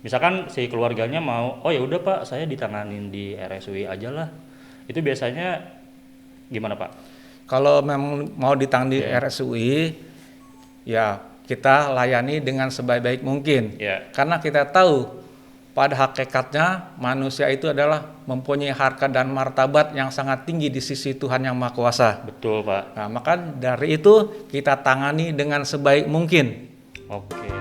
Misalkan si keluarganya mau, oh ya udah Pak, saya ditanganin di RSUI aja lah. Itu biasanya gimana Pak? Kalau memang mau ditangani di Ya, RSUI, ya kita layani dengan sebaik-baik mungkin. ya, Karena kita tahu pada hakikatnya manusia itu adalah mempunyai harkat dan martabat yang sangat tinggi di sisi Tuhan Yang Maha Kuasa. betul Pak. Nah, maka dari itu kita tangani dengan sebaik mungkin. Oke.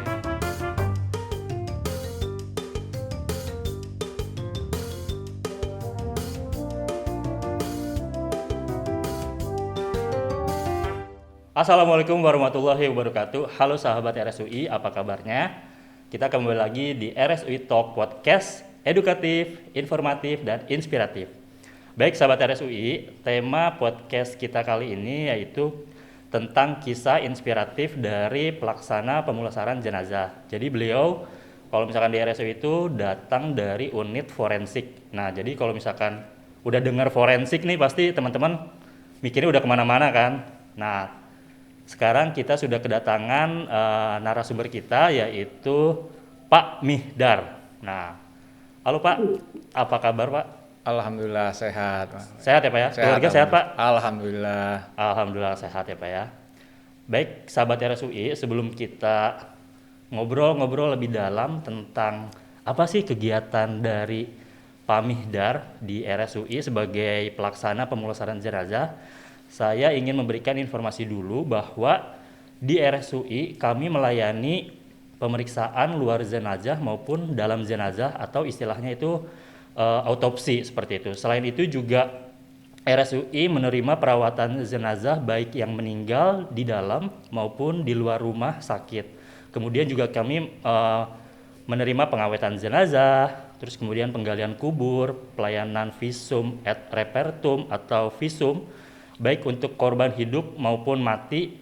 Assalamualaikum warahmatullahi wabarakatuh. Halo sahabat RSUI, apa kabarnya? Kita kembali lagi di RSUI Talk Podcast, edukatif, informatif, dan inspiratif. Baik sahabat RSUI, tema podcast kita kali ini yaitu tentang kisah inspiratif dari pelaksana pemulasaran jenazah. Jadi beliau kalau misalkan di RSUI itu datang dari unit forensik. Nah jadi kalau misalkan udah dengar forensik nih pasti teman-teman mikirnya udah kemana-mana kan. Nah sekarang kita sudah kedatangan narasumber kita yaitu Pak Mihdar. Nah, halo Pak, apa kabar Pak? Alhamdulillah sehat. Sehat ya Pak ya? Keluarga sehat Pak? Alhamdulillah. Alhamdulillah sehat ya Pak ya. Baik, sahabat RSUI, sebelum kita ngobrol-ngobrol lebih dalam tentang apa sih kegiatan dari Pak Mihdar di RSUI sebagai pelaksana pemulasaran jenazah, saya ingin memberikan informasi dulu bahwa di RSUI kami melayani pemeriksaan luar jenazah maupun dalam jenazah atau istilahnya itu autopsi seperti itu. Selain itu juga RSUI menerima perawatan jenazah baik yang meninggal di dalam maupun di luar rumah sakit. Kemudian juga kami menerima pengawetan jenazah, terus kemudian penggalian kubur, pelayanan visum et repertum atau visum baik untuk korban hidup maupun mati,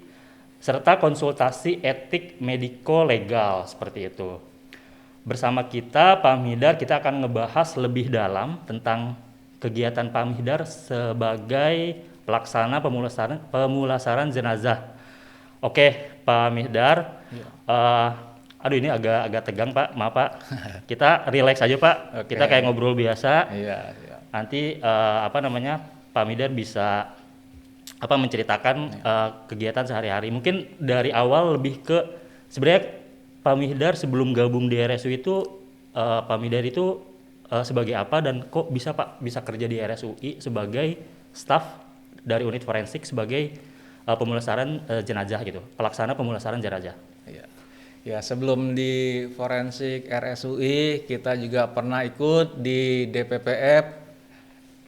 serta konsultasi etik mediko-legal seperti itu. Bersama kita, Pak Mihdar, kita akan ngebahas lebih dalam tentang kegiatan Pak Mihdar sebagai pelaksana pemulasaran jenazah. Oke, Pak Mihdar. Aduh ini agak tegang Pak, maaf Pak. Kita relax aja Pak. Oke. Kita kayak ngobrol biasa. Iya, iya. Nanti Pak Mihdar bisa menceritakan kegiatan sehari-hari. Mungkin dari awal lebih ke sebenarnya Pak Mihdar sebelum gabung di RSUI itu Pak Mihdar itu sebagai apa dan kok bisa Pak bisa kerja di RSUI sebagai staf dari unit forensik sebagai pemulasaran jenazah gitu, pelaksana pemulasaran jenazah. Iya. Ya, sebelum di forensik RSUI, kita juga pernah ikut di DPPF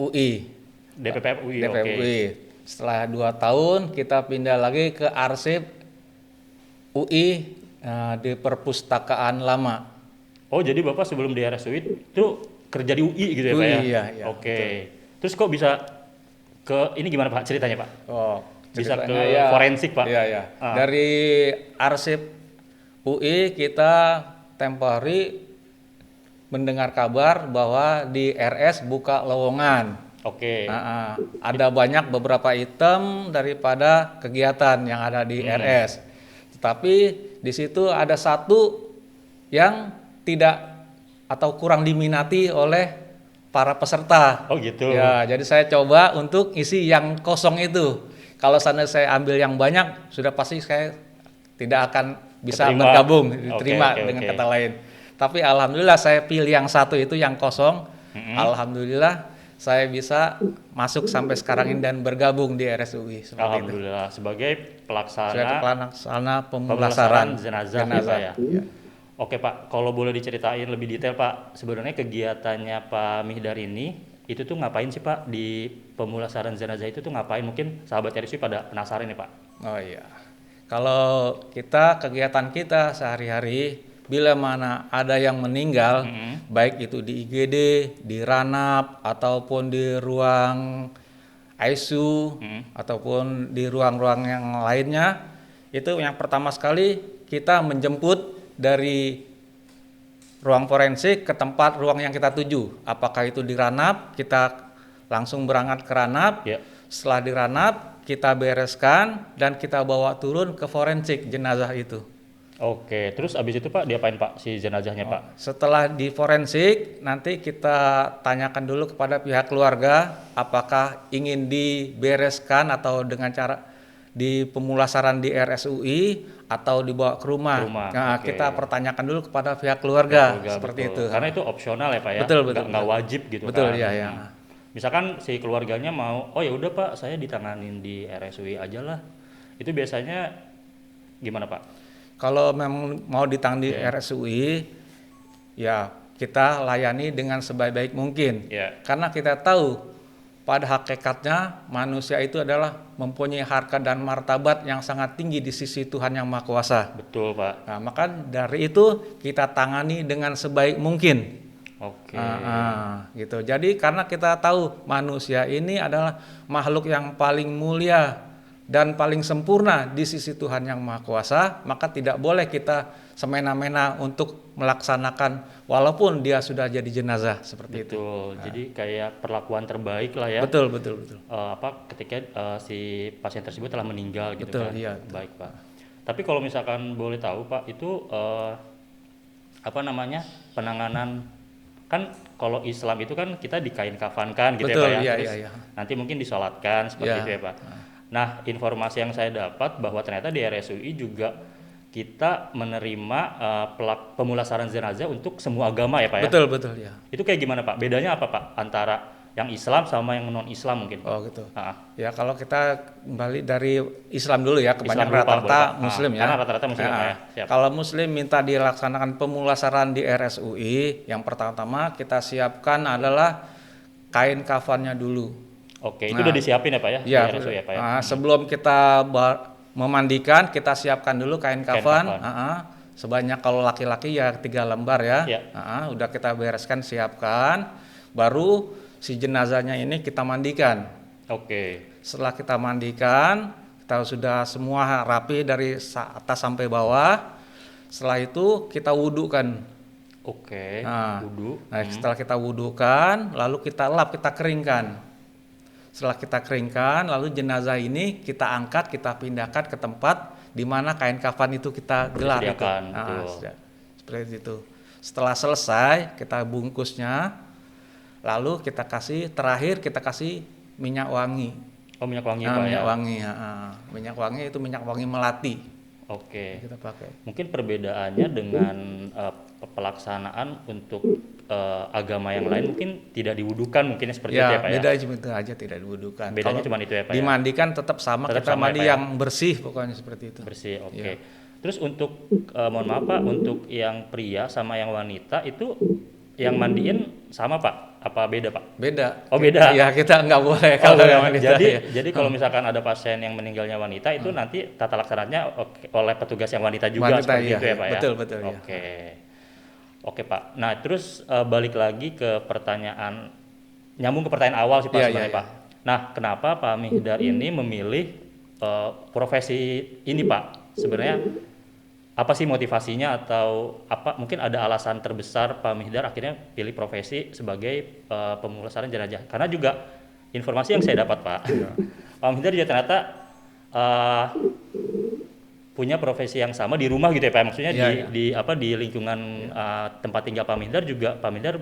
UI. DPPF UI, DPPF oke. UI. Setelah 2 tahun, kita pindah lagi ke arsip UI di perpustakaan lama. Oh, jadi Bapak sebelum di RSUI itu kerja di UI gitu ya Pak ya? Iya, iya. Oke. Terus kok bisa ke ini gimana Pak ceritanya Pak? Oh, Bisa ke ceritanya ya, forensik Pak? Iya, iya. Dari arsip UI kita tempo hari mendengar kabar bahwa di RS buka lowongan. Oke. Ada banyak beberapa item daripada kegiatan yang ada di RS. Tetapi di situ ada satu yang tidak atau kurang diminati oleh para peserta. Oh gitu. Ya, jadi saya coba untuk isi yang kosong itu. Kalau seandainya saya ambil yang banyak, sudah pasti saya tidak akan bisa Keterima. bergabung, diterima Oke. dengan kata lain. Tapi alhamdulillah saya pilih yang satu itu yang kosong. Alhamdulillah saya bisa masuk sampai sekarang ini dan bergabung di RSUI seperti Alhamdulillah sebagai Sebagai pelaksana pelaksana pemulasaran pemulasaran jenazah ya Pak ya. Iya. Oke Pak, kalau boleh diceritain lebih detail Pak, sebenarnya kegiatannya Pak Mihdar ini itu tuh ngapain sih Pak di pemulasaran jenazah itu tuh ngapain? Mungkin sahabat RSUI pada penasaran nih Pak. Oh iya. Kalau kegiatan kita sehari-hari bila mana ada yang meninggal, baik itu di IGD, di ranap ataupun di ruang ICU ataupun di ruang-ruang yang lainnya, itu yang pertama sekali kita menjemput dari ruang forensik ke tempat ruang yang kita tuju. Apakah itu di ranap, kita langsung berangkat ke ranap. Ya. Setelah di ranap, kita bereskan dan kita bawa turun ke forensik jenazah itu. Oke, terus abis itu Pak diapain Pak si jenazahnya Pak? Setelah di forensik, nanti kita tanyakan dulu kepada pihak keluarga apakah ingin dibereskan atau dengan cara di pemulasaran di RSUI atau dibawa ke rumah. Rumah, Nah, oke. kita pertanyakan dulu kepada pihak keluarga, Keluarga, seperti betul. itu. Karena itu opsional ya Pak ya, Betul, betul, nggak betul. wajib gitu Betul, kan. ya, ya. Misalkan si keluarganya mau, oh ya udah Pak, saya ditanganin di RSUI aja lah. Itu biasanya gimana Pak? Kalau memang mau ditangani di Ya. RSUI, ya kita layani dengan sebaik-baik mungkin. Ya, Karena kita tahu pada hakikatnya manusia itu adalah mempunyai harkat dan martabat yang sangat tinggi di sisi Tuhan Yang Maha Kuasa. betul Pak. Nah, maka dari itu kita tangani dengan sebaik mungkin. Oke. Gitu. Jadi karena kita tahu manusia ini adalah makhluk yang paling mulia dan paling sempurna di sisi Tuhan Yang Maha Kuasa, maka tidak boleh kita semena-mena untuk melaksanakan walaupun dia sudah jadi jenazah seperti itu. Betul. Jadi kayak perlakuan terbaik lah ya. Betul, betul, betul. Ketika si pasien tersebut telah meninggal gitu Betul, kan. iya. Baik Pak. Tapi kalau misalkan boleh tahu Pak, itu penanganan kan kalau Islam itu kan kita dikain kafankan gitu Betul, ya Pak ya. iya, Terus iya, iya. nanti mungkin disolatkan seperti Iya. itu ya Pak. Nah, informasi yang saya dapat bahwa ternyata di RSUI juga kita menerima pemulasaran jenazah untuk semua agama ya Pak ya. Betul, betul, ya. Itu kayak gimana Pak? Bedanya apa Pak antara yang Islam sama yang non-Islam mungkin Pak? Oh, gitu. Ah, Ya, kalau kita kembali dari Islam dulu ya, kebanyakan Islam dulu, Pak, rata-rata boleh, Pak. Muslim ya. Karena rata-rata Muslim, Nah, Pak, ya. Siap. Kalau Muslim minta dilaksanakan pemulasaran di RSUI, yang pertama kita siapkan adalah kain kafannya dulu. Oke, itu Nah, udah disiapin ya Pak ya? Ya, Di RSUI ya Pak ya? sebelum kita memandikan, kita siapkan dulu kain kafan. kafan. Sebanyak kalau laki-laki ya 3 lembar ya. Ya. Udah kita bereskan, siapkan. Baru si jenazahnya ini kita mandikan. Oke, Setelah kita mandikan, kita sudah semua rapi dari atas sampai bawah. Setelah itu kita wudukan. oke, Nah, wudu. Setelah kita wudukan, lalu kita lap, kita keringkan. Setelah kita keringkan, lalu jenazah ini kita angkat, kita pindahkan ke tempat di mana kain kafan itu kita gelar itu. Disediakan, betul. Seperti itu. Setelah selesai, kita bungkusnya, lalu kita kasih minyak wangi. Oh, minyak wangi Pak Minyak ya? wangi, minyak wangi itu minyak wangi melati. Oke. Kita pakai. Mungkin perbedaannya dengan pelaksanaan untuk agama yang lain mungkin tidak diwudukan mungkin seperti itu ya Pak ya? Beda cuma itu aja, tidak diwudukan. Bedanya Kalau cuma itu ya Pak ya? dimandikan tetap sama, Tetap kita sama ya, mandi Pak ya? yang bersih pokoknya seperti itu. Bersih, oke. Iya. Terus untuk mohon maaf Pak, untuk yang pria sama yang wanita itu yang mandiin sama Pak? Apa beda Pak? Beda. Oh, beda. Ya kita nggak boleh Oh, kalau yang enggak. wanita. jadi ya. jadi kalau misalkan ada pasien yang meninggalnya wanita itu nanti tata laksananya oleh petugas yang wanita juga Wanita, seperti iya, itu ya Pak ya? betul, betul, iya. Oke. Oke Pak. Nah terus balik lagi ke pertanyaan, nyambung ke pertanyaan awal sih Pak Iya, sebenarnya iya, Pak. Nah kenapa Pak Mihdar ini memilih profesi ini Pak? Sebenarnya apa sih motivasinya atau apa mungkin ada alasan terbesar Pak Mihdar akhirnya pilih profesi sebagai pemulasaran jenazah? Karena juga informasi yang saya dapat Pak, Pak Mihdar juga ternyata punya profesi yang sama di rumah gitu ya Pak. Maksudnya Iya, di lingkungan tempat tinggal Pak Mihdar juga Pak Mihdar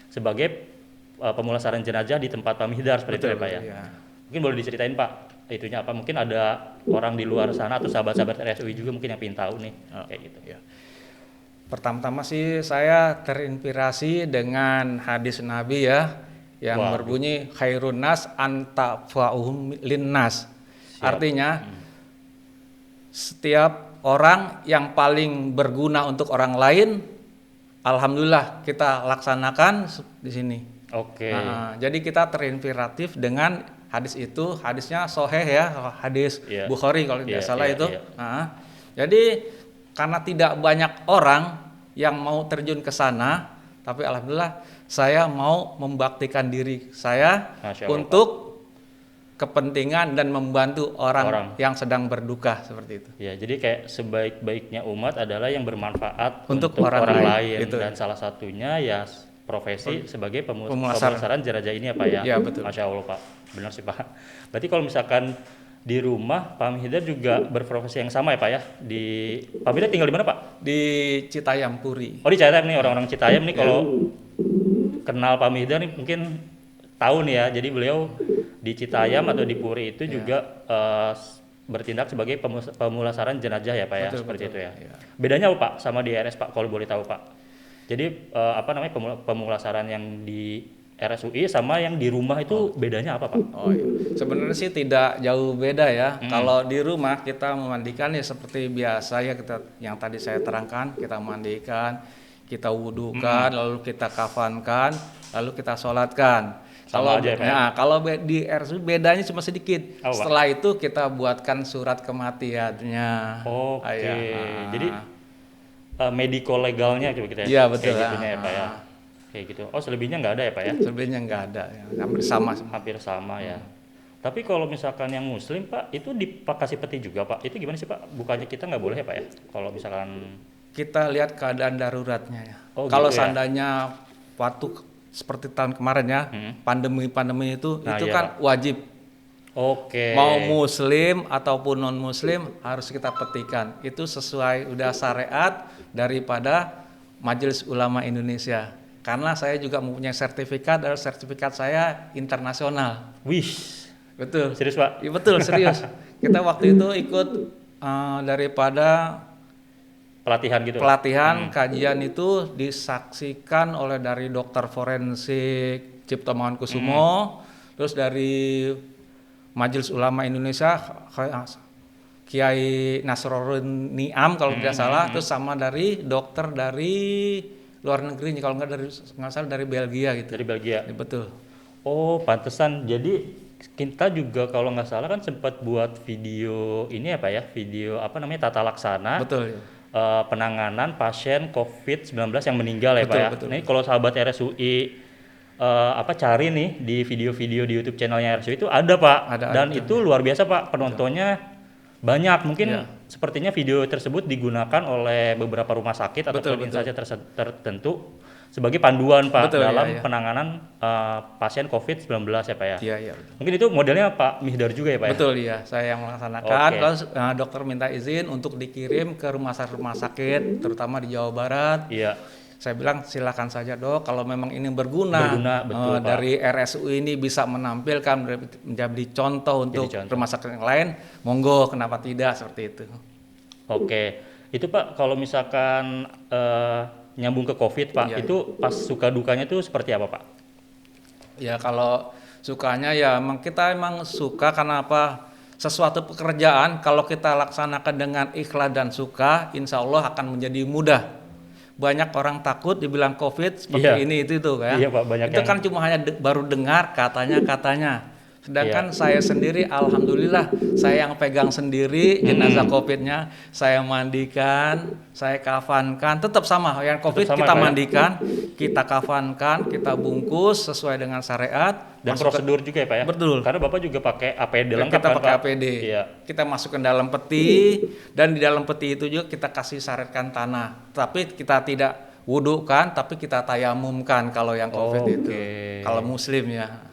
sebagai pemulasaran jenazah di tempat Pak Mihdar seperti itu ya Pak ya. Iya. Mungkin boleh diceritain Pak itunya apa? Mungkin ada orang di luar sana atau sahabat-sahabat RSUI juga mungkin yang ingin tahu nih kayak gitu. Ya. Pertama-tama sih saya terinspirasi dengan hadis Nabi ya yang Wah. berbunyi khairun nas antafa'uhum linnas. Artinya setiap orang yang paling berguna untuk orang lain, alhamdulillah kita laksanakan di sini. Oke. Jadi kita terinspiratif dengan hadis itu, hadisnya sahih ya, hadis Iya. Bukhari kalau tidak Iya, salah iya, itu. iya. Jadi karena tidak banyak orang yang mau terjun ke sana, tapi alhamdulillah saya mau membaktikan diri saya Masya Allah, untuk kepentingan dan membantu orang Orang. yang sedang berduka seperti itu. Ya, jadi kayak sebaik-baiknya umat adalah yang bermanfaat Untuk untuk orang orang lain, lain gitu. dan salah satunya ya profesi sebagai Pemulasaran. pemulasaran jenazah ini ya Pak ya. Ya, betul. Masya Allah Pak, benar sih Pak. Berarti kalau misalkan di rumah Pak Mihdar juga berprofesi yang sama ya Pak ya? Pak Mihdar tinggal di mana Pak? Di Citayam Puri. Oh di Citayam nih, orang-orang Citayam nih kalau kenal Pak Mihdar nih mungkin tahu nih ya. Jadi beliau di Citayam atau di Puri itu juga bertindak sebagai pemulasaran jenazah ya Pak ya, seperti itu ya. Bedanya apa Pak sama di RS Pak kalau boleh tahu Pak? Jadi apa namanya pemulasaran yang di RSUI sama yang di rumah itu bedanya apa Pak? Oh iya. Sebenarnya sih tidak jauh beda ya. Kalau di rumah kita memandikan ya seperti biasa ya, kita yang tadi saya terangkan, kita mandikan, kita wudukan, lalu kita kafankan, lalu kita sholatkan. Sama aja ya, Pak, ya? Nah, kalau di RSUI bedanya cuma sedikit. Apa, Pak? Setelah itu kita buatkan surat kematiannya. Oke. Nah. Jadi medico legalnya gitu ya. Iya, betul. Kayak gitunya ya Pak ya. Kayak gitu. Oh selebihnya nggak ada ya Pak ya? Selebihnya nggak ada, ya. Hampir sama. Hampir sama ya. Tapi kalau misalkan yang Muslim Pak, itu dikasih peti juga Pak. Itu gimana sih Pak? Bukannya kita nggak boleh ya Pak ya? Kalau misalkan Kita lihat keadaan daruratnya ya. Oh, kalau gitu ya? seandainya waktu seperti tahun kemarin ya, pandemi itu Nah, iya, kan wajib. oke. Mau Muslim ataupun non Muslim harus kita petikan. Itu sesuai udah syariat daripada Majelis Ulama Indonesia. Karena saya juga mempunyai sertifikat, dan sertifikat saya internasional. Wih, Betul. serius Pak? Ya, betul, serius. Kita waktu itu ikut daripada Pelatihan gitu? pelatihan kajian itu disaksikan oleh dari dokter forensik Cipto Mangunkusumo, terus dari Majelis Ulama Indonesia Kiai Nasrul Niam kalau tidak salah, terus sama dari dokter dari luar negeri kalau nggak salah dari Belgia gitu. Dari Belgia? Ya, betul. Oh pantesan, jadi kita juga kalau nggak salah kan sempat buat video ini apa ya, video apa namanya tata laksana Betul. penanganan pasien COVID-19 yang meninggal ya Betul, Pak ya. betul. Ini kalau sahabat RSUI cari nih di video-video di YouTube channelnya RSUI itu ada Pak, dan Ada. itu luar biasa Pak, penontonnya banyak. Mungkin Iya. sepertinya video tersebut digunakan oleh beberapa rumah sakit atau Betul, instansi tertentu sebagai panduan Pak Betul, dalam iya. penanganan pasien COVID-19 ya Pak ya. Iya, betul. Mungkin itu modelnya Pak Mihdar juga ya Pak ya? Betul ya, saya yang melaksanakan. Oke. Kalau dokter minta izin untuk dikirim ke rumah sakit, terutama di Jawa Barat. Iya. Saya bilang silakan saja dok, kalau memang ini berguna, betul, Pak. dari RSUI ini bisa menampilkan menjadi contoh untuk contoh. rumah sakit yang lain, monggo, kenapa tidak, seperti itu. Oke, itu Pak kalau misalkan nyambung ke COVID Pak, Iya, itu pas suka dukanya itu seperti apa Pak? Ya kalau sukanya ya kita emang suka karena apa? Sesuatu pekerjaan kalau kita laksanakan dengan ikhlas dan suka, insya Allah akan menjadi mudah. Banyak orang takut dibilang COVID seperti ini itu kan. Iya Pak, banyak itu yang kan cuma hanya baru dengar katanya. Sedangkan saya sendiri alhamdulillah saya yang pegang sendiri jenazah COVID-nya, saya mandikan, saya kafankan, tetap sama yang COVID Tetap sama, kita Pak, ya? mandikan, kita kafankan, kita bungkus sesuai dengan syariat dan masuk prosedur juga ya Pak ya? Betul. Karena Bapak juga pakai APD lengkap kita kan, pakai Pak? APD. Iya. Kita masukkan dalam peti dan di dalam peti itu juga kita kasih saretkan tanah. Tapi kita tidak wudukan, tapi kita tayamumkan kalau yang COVID itu. Kalau Muslim ya.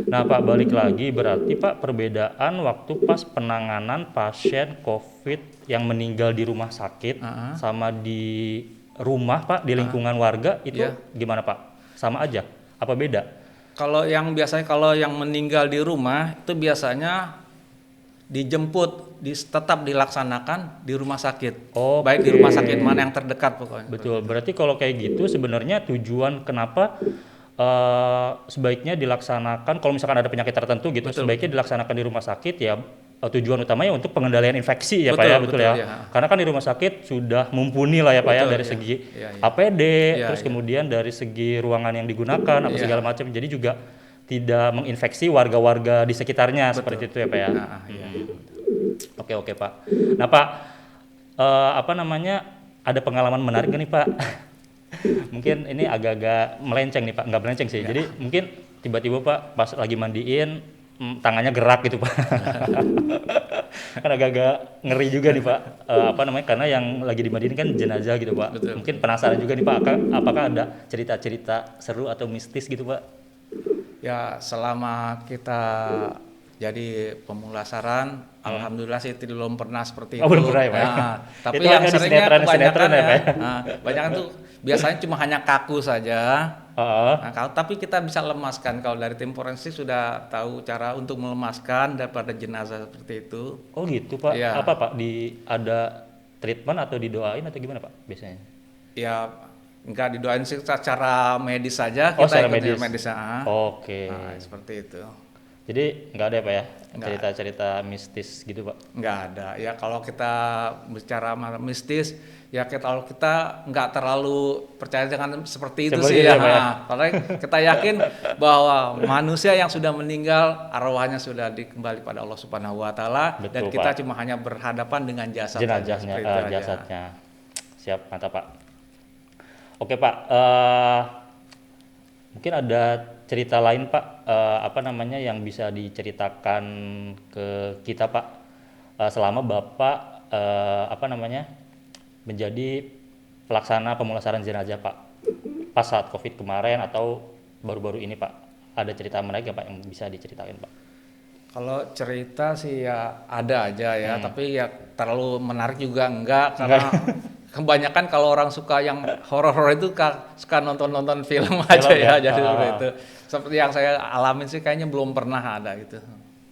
Nah Pak, balik lagi berarti Pak perbedaan waktu pas penanganan pasien COVID yang meninggal di rumah sakit sama di rumah Pak, di lingkungan warga itu gimana Pak? Sama aja? Apa beda? Kalau yang biasanya kalau yang meninggal di rumah itu biasanya dijemput, tetap dilaksanakan di rumah sakit. Baik di rumah sakit mana yang terdekat pokoknya. Betul. Berarti kalau kayak gitu sebenarnya tujuan kenapa sebaiknya dilaksanakan kalau misalkan ada penyakit tertentu gitu, sebaiknya dilaksanakan di rumah sakit ya, tujuan utamanya untuk pengendalian infeksi ya Pak ya, betul ya. Karena kan di rumah sakit sudah mumpuni lah ya Pak ya dari segi APD, terus kemudian dari segi ruangan yang digunakan apa segala macam, jadi juga tidak menginfeksi warga-warga di sekitarnya seperti itu ya Pak ya. Oke Pak. Nah Pak, apa namanya, ada pengalaman menarik gak nih Pak? Mungkin ini agak-agak melenceng nih Pak, nggak melenceng sih. Jadi mungkin tiba-tiba Pak pas lagi mandiin tangannya gerak gitu Pak. Kan agak-agak ngeri juga nih Pak. Apa namanya, karena yang lagi dimandiin kan jenazah gitu Pak. Mungkin penasaran juga nih Pak, apakah ada cerita-cerita seru atau mistis gitu Pak? Ya selama kita jadi pemulasaran, alhamdulillah sih belum pernah seperti Oh, itu. belum pernah ya, Pak? Nah, tapi Itu yang hanya di seringnya sinetron-sinetron ya, Pak? kebanyakan tuh biasanya cuma hanya kaku saja. Heeh. Nah, tapi kita bisa lemaskan, kalau dari tim forensik sudah tahu cara untuk melemaskan daripada jenazah seperti itu. Oh gitu Pak. Iya. Apa Pak? Ada treatment atau didoain atau gimana Pak biasanya? Ya enggak didoain sih, secara medis saja Oh, kita secara ikut medis. medis. Oke. Nah, seperti itu. Jadi nggak ada ya Pak ya? Nggak. Cerita-cerita mistis gitu Pak? Nggak ada. Ya kalau kita bicara mistis, ya kalau kita nggak terlalu percaya dengan seperti itu Seperti sih itu ya. ya, Pak, ya? Karena kita yakin bahwa manusia yang sudah meninggal arwahnya sudah dikembali pada Allah Subhanahu wa taala, dan Betul, kita Pak. cuma hanya berhadapan dengan jasad saja, Jenazahnya, seperti itu aja. jasadnya. Siap, mantap Pak. Oke Pak, mungkin ada cerita lain Pak, apa namanya yang bisa diceritakan ke kita Pak, selama Bapak apa namanya menjadi pelaksana pemulasaran jenazah Pak, pas saat COVID kemarin atau baru-baru ini Pak, ada cerita menarik nggak Pak yang bisa diceritakan Pak? Kalau cerita sih ya ada aja ya, tapi ya terlalu menarik juga enggak, karena kebanyakan kalau orang suka yang horor-horor itu suka nonton-nonton film aja ya, jadi seperti itu. Seperti yang saya alamin sih kayaknya belum pernah ada gitu.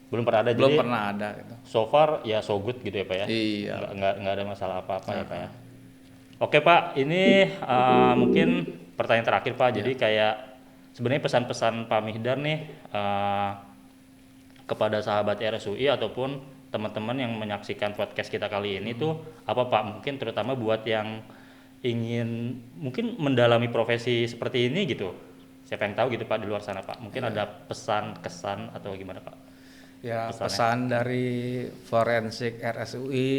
Belum pernah ada, Belum jadi pernah ada gitu. so far ya so good gitu ya Pak ya? Iya. Nggak ada masalah apa-apa ya Pak ya? Oke Pak, ini mungkin pertanyaan terakhir Pak. Jadi kayak sebenarnya pesan-pesan Pak Mihdar nih kepada sahabat RSUI ataupun teman-teman yang menyaksikan podcast kita kali ini tuh apa Pak? Mungkin terutama buat yang ingin mungkin mendalami profesi seperti ini gitu. Siapa yang tahu gitu Pak di luar sana Pak? Mungkin ada pesan, kesan atau gimana Pak? Ya, Pesannya. pesan dari Forensik RSUI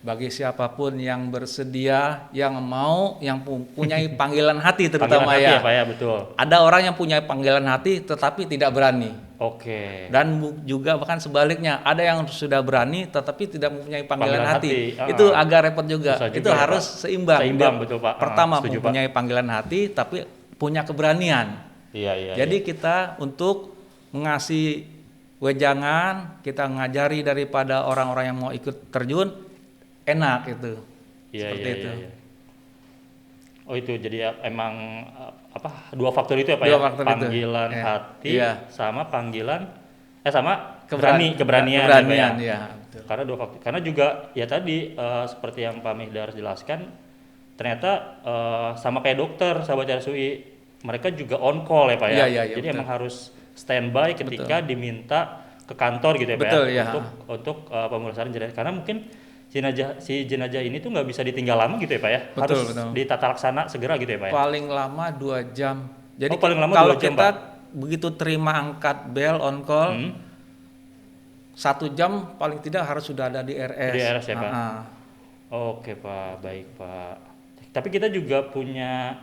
bagi siapapun yang bersedia, yang mau, yang punya panggilan hati terutama Panggilan hati ya. ya Pak ya, betul. Ada orang yang punya panggilan hati tetapi tidak berani. Oke. Dan juga bahkan sebaliknya, ada yang sudah berani tetapi tidak mempunyai panggilan hati. hati. Itu agak repot juga. Susah juga Itu ya, harus Pak. seimbang. Seimbang, Dia betul, Pak. Pertama Setuju, Pak. mempunyai panggilan hati tapi punya keberanian. Iya. Jadi kita untuk mengasih wejangan, kita ngajari daripada orang-orang yang mau ikut terjun, enak itu. Iya, Seperti itu. Iya. Oh itu jadi emang apa dua faktor itu ya Pak Dua ya? faktor itu. Panggilan Iya. hati Iya. sama panggilan sama keberanian Keberanian, ya, Pak, ya. Betul. Karena dua faktor. Karena juga ya tadi seperti yang Pak Mihdar jelaskan, ternyata sama kayak dokter sahabat RSUI, mereka juga on call ya Pak ya. Iya, Jadi betul. emang harus standby ketika diminta ke kantor gitu ya Pak Betul, ya, ya. untuk pemulasaran jenazah. Karena mungkin si jenazah ini tuh nggak bisa ditinggal lama gitu ya Pak ya. Betul, Harus betul. ditata laksana segera gitu ya Pak ya. Paling lama 2 jam. Jadi Paling lama kalau 2 jam, kita Pak. begitu terima angkat bel on call, 1 jam paling tidak harus sudah ada di RS. Di RS ya Pak. Ah. Oke Pak, baik Pak. Tapi kita juga punya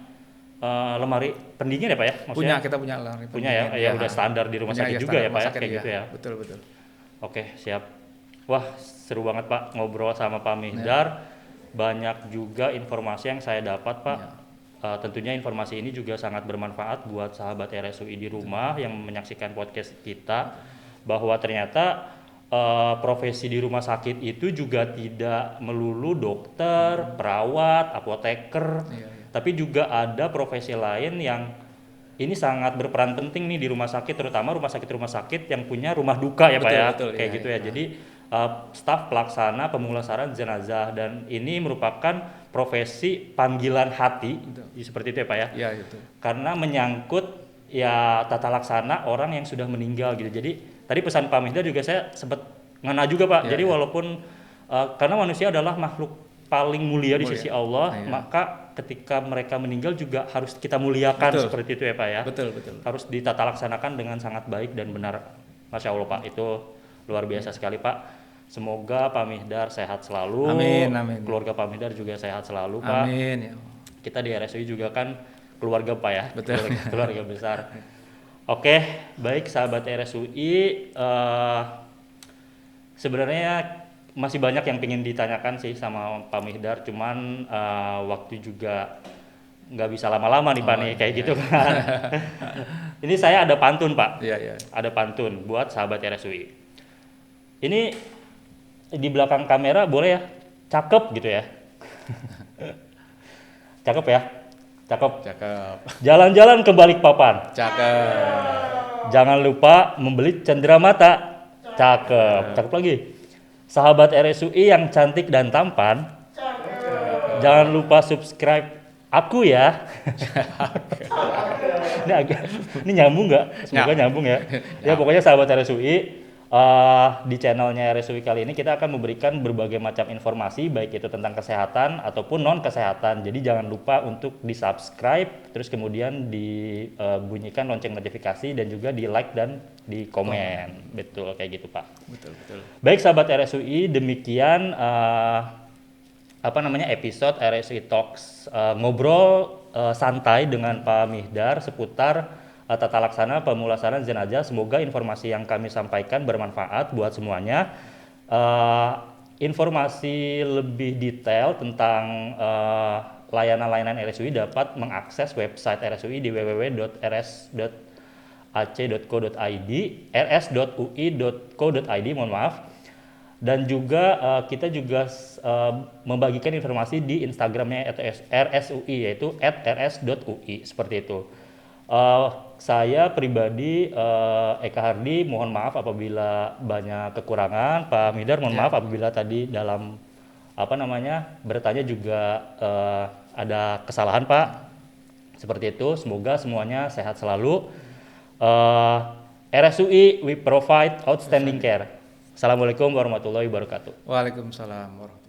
lemari pendingin ya Pak ya? Maksudnya Kita punya lemari punya ya, pendingin, ya udah standar di rumah Punya, sakit ya, juga standar ya Pak rumah ya, sakit, kayak gitu ya. Betul. Oke, siap. Wah, seru banget Pak ngobrol sama Pak Mihdar. Banyak juga informasi yang saya dapat Pak. Tentunya informasi ini juga sangat bermanfaat buat sahabat RSUI di rumah yang menyaksikan podcast kita, bahwa ternyata profesi di rumah sakit itu juga tidak melulu dokter, perawat, apoteker, tapi juga ada profesi lain yang ini sangat berperan penting nih di rumah sakit, terutama rumah sakit yang punya rumah duka ya Pak ya, kayak gitu ya. Jadi staf pelaksana pemulasaran jenazah, dan ini merupakan profesi panggilan hati, seperti itu ya Pak ya. Iya, itu. Karena menyangkut ya tata laksana orang yang sudah meninggal gitu. Jadi tadi pesan Pak Mihdar juga saya sempat ngena juga Pak. Jadi walaupun karena manusia adalah makhluk paling mulia di sisi Allah, maka ketika mereka meninggal juga harus kita muliakan, seperti itu ya Pak ya. Betul. Harus ditata laksanakan dengan sangat baik dan benar. Masya Allah Pak, itu luar biasa sekali Pak. Semoga Pak Mihdar sehat selalu. Amin. Keluarga Pak Mihdar juga sehat selalu Pak. Amin ya. Kita di RSUI juga kan keluarga Pak ya. Betul. Keluarga besar. Oke, baik sahabat RSUI, sebenarnya masih banyak yang ingin ditanyakan sih sama Pak Mihdar, cuman waktu juga nggak bisa lama-lama nih Pak nih, kayak gitu kan. Ini saya ada pantun Pak, Iya. ada pantun buat sahabat RSUI. Ini di belakang kamera boleh ya? Cakep gitu ya. Cakep ya? Cakep. Cakep. Jalan-jalan ke Balikpapan. Cakep. Jangan lupa membeli cenderamata. Cakep. Cakep lagi. Sahabat RSUI yang cantik dan tampan. Jangan lupa subscribe aku ya. Ini nyambung nggak? Semoga nyambung ya. Ya pokoknya sahabat RSUI, di channelnya RSUI kali ini kita akan memberikan berbagai macam informasi baik itu tentang kesehatan ataupun non kesehatan. Jadi jangan lupa untuk di subscribe, terus kemudian dibunyikan lonceng notifikasi dan juga di like dan di komen. Betul kayak gitu Pak. Betul. Baik sahabat RSUI, demikian episode RSUI Talks, ngobrol santai dengan Pak Mihdar seputar tata laksana pemulasaran jenazah. Semoga informasi yang kami sampaikan bermanfaat buat semuanya. Informasi lebih detail tentang layanan-layanan RSUI dapat mengakses website RSUI di rs.ui.co.id, mohon maaf. Dan juga kita juga membagikan informasi di Instagramnya RSUI, yaitu @rs.ui, seperti itu. Saya pribadi Eka Hardi, mohon maaf apabila banyak kekurangan. Pak Mihdar, mohon maaf apabila tadi dalam bertanya juga ada kesalahan Pak. Seperti itu, semoga semuanya sehat selalu. RSUI, we provide outstanding care. Assalamualaikum warahmatullahi wabarakatuh. Waalaikumsalam warahmatullahi wabarakatuh.